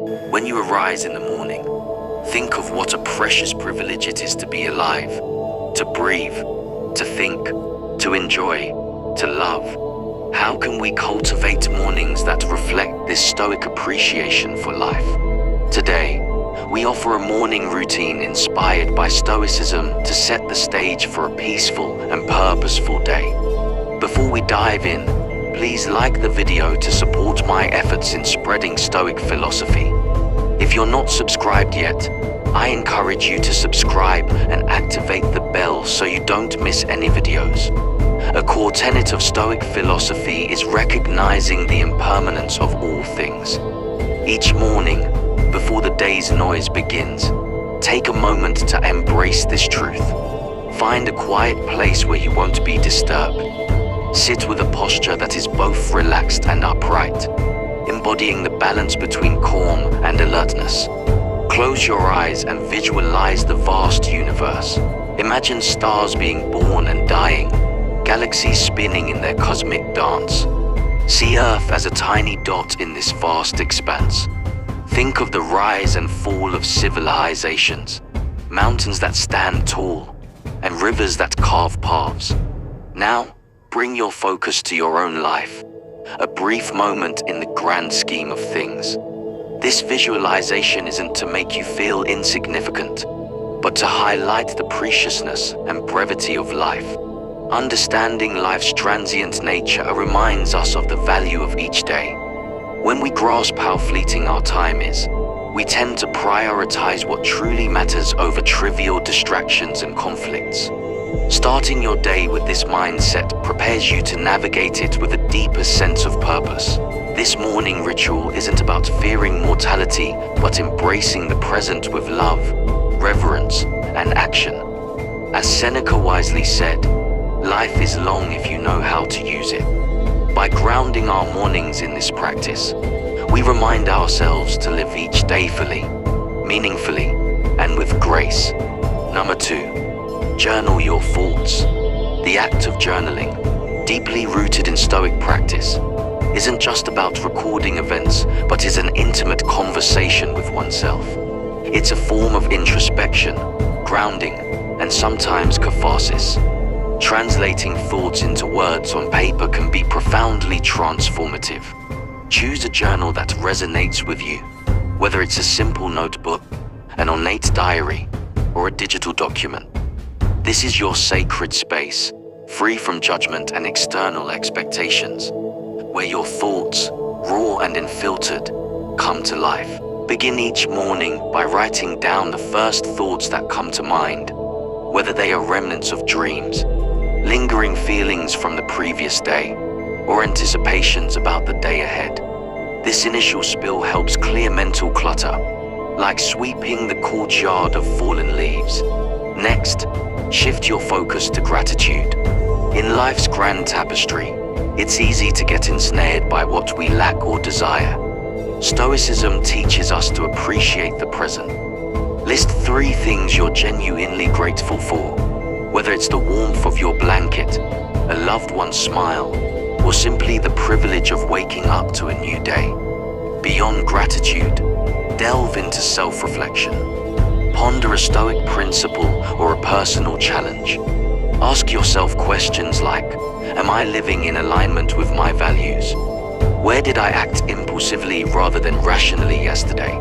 When you arise in the morning, think of what a precious privilege it is to be alive, to breathe, to think, to enjoy, to love. How can we cultivate mornings that reflect this Stoic appreciation for life? Today, we offer a morning routine inspired by Stoicism to set the stage for a peaceful and purposeful day. Before we dive in, please like the video to support my efforts in spreading Stoic philosophy. If you're not subscribed yet, I encourage you to subscribe and activate the bell so you don't miss any videos. A core tenet of Stoic philosophy is recognizing the impermanence of all things. Each morning, before the day's noise begins, take a moment to embrace this truth. Find a quiet place where you won't be disturbed. Sit with a posture that is both relaxed and upright, embodying the balance between calm and alertness. Close your eyes and visualize the vast universe. Imagine stars being born and dying, galaxies spinning in their cosmic dance. See Earth as a tiny dot in this vast expanse. Think of the rise and fall of civilizations, mountains that stand tall, and rivers that carve paths. Now, bring your focus to your own life, a brief moment in the grand scheme of things. This visualization isn't to make you feel insignificant, but to highlight the preciousness and brevity of life. Understanding life's transient nature reminds us of the value of each day. When we grasp how fleeting our time is, we tend to prioritize what truly matters over trivial distractions and conflicts. Starting your day with this mindset prepares you to navigate it with a deeper sense of purpose. This morning ritual isn't about fearing mortality, but embracing the present with love, reverence, and action. As Seneca wisely said, life is long if you know how to use it. By grounding our mornings in this practice, we remind ourselves to live each day fully, meaningfully, and with grace. Number 2. Journal your thoughts. The act of journaling, deeply rooted in Stoic practice, isn't just about recording events, but is an intimate conversation with oneself. It's a form of introspection, grounding, and sometimes catharsis. Translating thoughts into words on paper can be profoundly transformative. Choose a journal that resonates with you, whether it's a simple notebook, an ornate diary, or a digital document. This is your sacred space, free from judgment and external expectations, where your thoughts, raw and unfiltered, come to life. Begin each morning by writing down the first thoughts that come to mind, whether they are remnants of dreams, lingering feelings from the previous day, or anticipations about the day ahead. This initial spill helps clear mental clutter, like sweeping the courtyard of fallen leaves. Next, shift your focus to gratitude. In life's grand tapestry, it's easy to get ensnared by what we lack or desire. Stoicism teaches us to appreciate the present. List 3 things you're genuinely grateful for, whether it's the warmth of your blanket, a loved one's smile, or simply the privilege of waking up to a new day. Beyond gratitude, delve into self-reflection. Ponder a Stoic principle or a personal challenge. Ask yourself questions like, am I living in alignment with my values? Where did I act impulsively rather than rationally yesterday?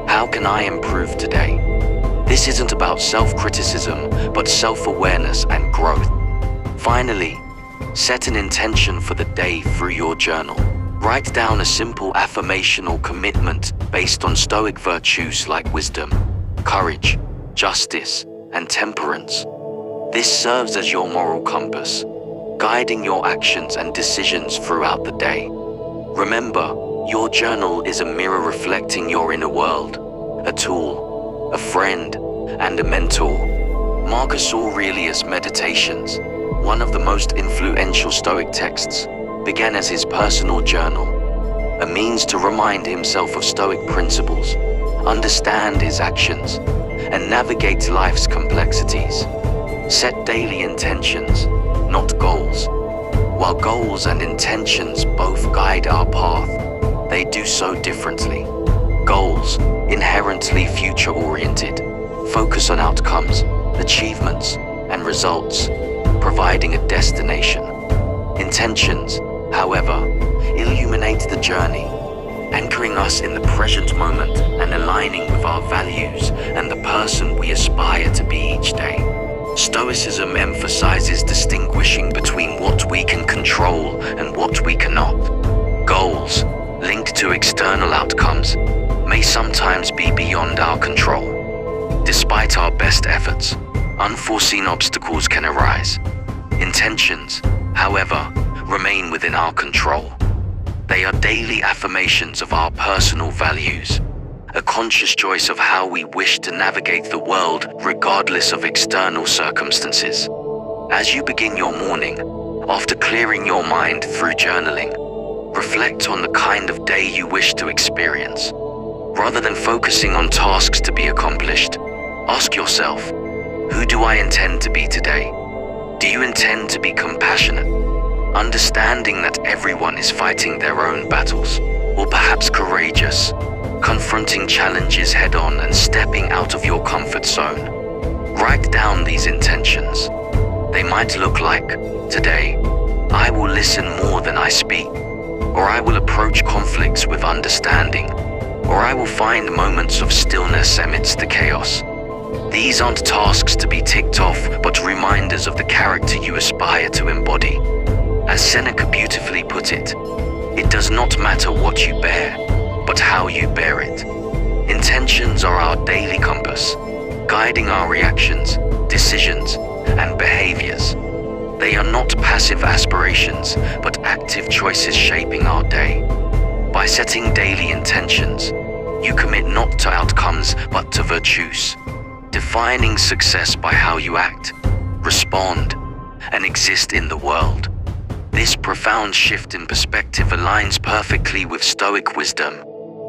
How can I improve today? This isn't about self-criticism, but self-awareness and growth. Finally, set an intention for the day through your journal. Write down a simple affirmation or commitment based on Stoic virtues like wisdom, courage, justice, and temperance. This serves as your moral compass, guiding your actions and decisions throughout the day. Remember, your journal is a mirror reflecting your inner world, a tool, a friend, and a mentor. Marcus Aurelius' Meditations, one of the most influential Stoic texts, began as his personal journal, a means to remind himself of Stoic principles, understand his actions, and navigate life's complexities. Set daily intentions, not goals. While goals and intentions both guide our path, they do so differently. Goals, inherently future-oriented, focus on outcomes, achievements, and results, providing a destination. Intentions, however, illuminate the journey, anchoring us in the present moment and aligning with our values and the person we aspire to be each day. Stoicism emphasizes distinguishing between what we can control and what we cannot. Goals, linked to external outcomes, may sometimes be beyond our control. Despite our best efforts, unforeseen obstacles can arise. Intentions, however, remain within our control. They are daily affirmations of our personal values, a conscious choice of how we wish to navigate the world regardless of external circumstances. As you begin your morning, after clearing your mind through journaling, reflect on the kind of day you wish to experience. Rather than focusing on tasks to be accomplished, ask yourself, who do I intend to be today? Do you intend to be compassionate, understanding that everyone is fighting their own battles, or perhaps courageous, confronting challenges head-on and stepping out of your comfort zone? Write down these intentions. They might look like, today, I will listen more than I speak, or I will approach conflicts with understanding, or I will find moments of stillness amidst the chaos. These aren't tasks to be ticked off, but reminders of the character you aspire to embody. As Seneca beautifully put it, it does not matter what you bear, but how you bear it. Intentions are our daily compass, guiding our reactions, decisions, and behaviors. They are not passive aspirations, but active choices shaping our day. By setting daily intentions, you commit not to outcomes, but to virtues, defining success by how you act, respond, and exist in the world. This profound shift in perspective aligns perfectly with Stoic wisdom,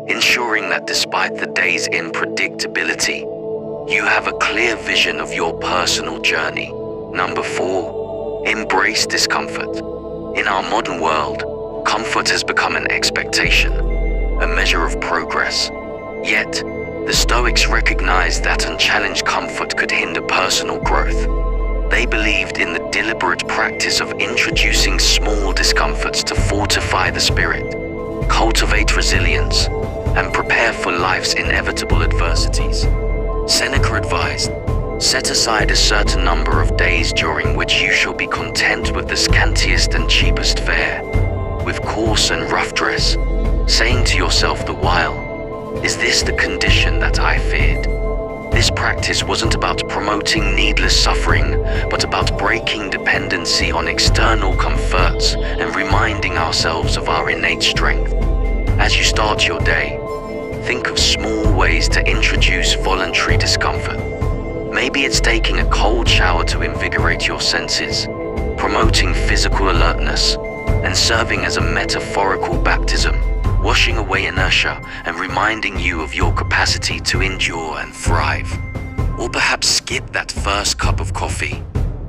ensuring that despite the day's unpredictability, you have a clear vision of your personal journey. Number 4, embrace discomfort. In our modern world, comfort has become an expectation, a measure of progress. Yet, the Stoics recognized that unchallenged comfort could hinder personal growth. They believed in the deliberate practice of introducing small discomforts to fortify the spirit, cultivate resilience, and prepare for life's inevitable adversities. Seneca advised, set aside a certain number of days during which you shall be content with the scantiest and cheapest fare, with coarse and rough dress, saying to yourself the while, is this the condition that I feared? This practice wasn't about promoting needless suffering, but about breaking dependency on external comforts and reminding ourselves of our innate strength. As you start your day, think of small ways to introduce voluntary discomfort. Maybe it's taking a cold shower to invigorate your senses, promoting physical alertness, and serving as a metaphorical baptism, washing away inertia and reminding you of your capacity to endure and thrive. Or perhaps skip that first cup of coffee,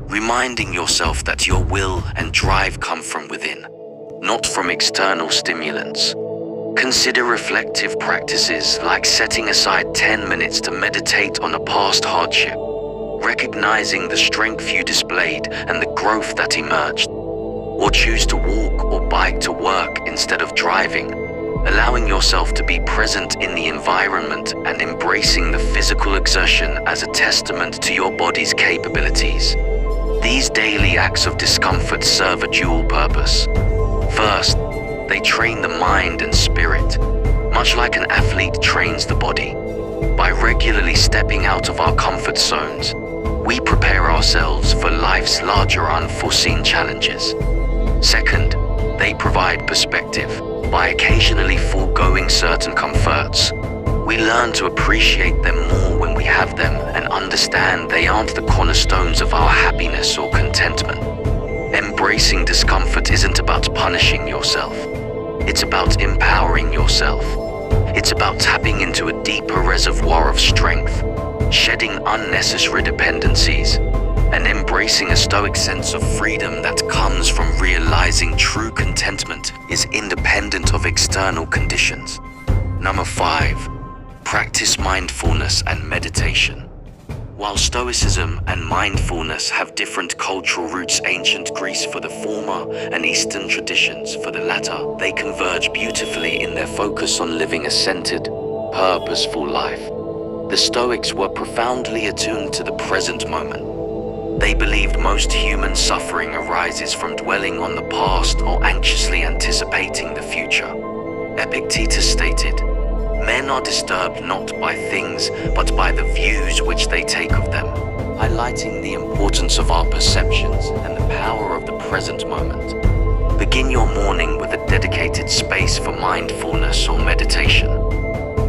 reminding yourself that your will and drive come from within, not from external stimulants. Consider reflective practices like setting aside 10 minutes to meditate on a past hardship, recognizing the strength you displayed and the growth that emerged. Or choose to walk or bike to work instead of driving, allowing yourself to be present in the environment and embracing the physical exertion as a testament to your body's capabilities. These daily acts of discomfort serve a dual purpose. First, they train the mind and spirit, much like an athlete trains the body. By regularly stepping out of our comfort zones, we prepare ourselves for life's larger unforeseen challenges. Second, they provide perspective. By occasionally foregoing certain comforts, we learn to appreciate them more when we have them and understand they aren't the cornerstones of our happiness or contentment. Embracing discomfort isn't about punishing yourself. It's about empowering yourself. It's about tapping into a deeper reservoir of strength, shedding unnecessary dependencies, and embracing a Stoic sense of freedom that comes from realizing true contentment is independent of external conditions. Number 5, Practice mindfulness and meditation. While Stoicism and mindfulness have different cultural roots, ancient Greece for the former and Eastern traditions for the latter, they converge beautifully in their focus on living a centered, purposeful life. The Stoics were profoundly attuned to the present moment. They believed most human suffering arises from dwelling on the past or anxiously anticipating the future. Epictetus stated, "Men are disturbed not by things, but by the views which they take of them," highlighting the importance of our perceptions and the power of the present moment. Begin your morning with a dedicated space for mindfulness or meditation.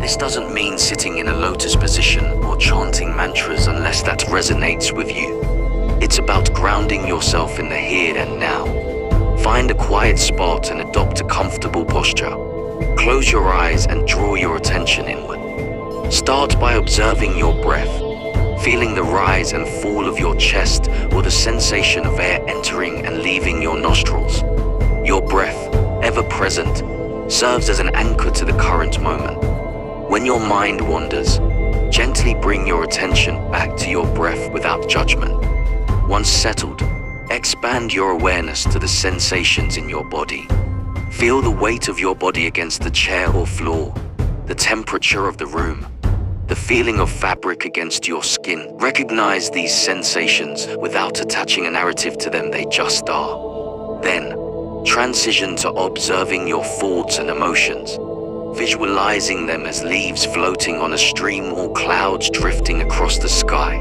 This doesn't mean sitting in a lotus position or chanting mantras unless that resonates with you. It's about grounding yourself in the here and now. Find a quiet spot and adopt a comfortable posture. Close your eyes and draw your attention inward. Start by observing your breath, feeling the rise and fall of your chest or the sensation of air entering and leaving your nostrils. Your breath, ever present, serves as an anchor to the current moment. When your mind wanders, gently bring your attention back to your breath without judgment. Once settled, expand your awareness to the sensations in your body. Feel the weight of your body against the chair or floor, the temperature of the room, the feeling of fabric against your skin. Recognize these sensations without attaching a narrative to them, they just are. Then, transition to observing your thoughts and emotions, visualizing them as leaves floating on a stream or clouds drifting across the sky.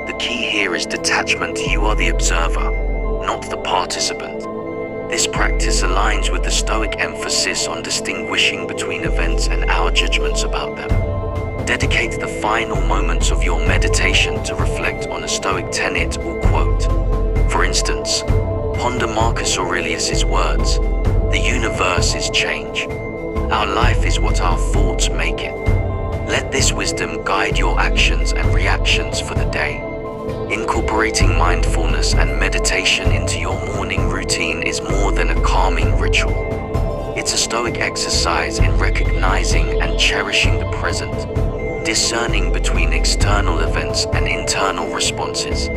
The key here is detachment. You are the observer, not the participant. This practice aligns with the Stoic emphasis on distinguishing between events and our judgments about them. Dedicate the final moments of your meditation to reflect on a Stoic tenet or quote. For instance, ponder Marcus Aurelius's words, "The universe is change. Our life is what our thoughts make it." Let this wisdom guide your actions and reactions for the day. Incorporating mindfulness and meditation into your morning routine is more than a calming ritual. It's a Stoic exercise in recognizing and cherishing the present, discerning between external events and internal responses,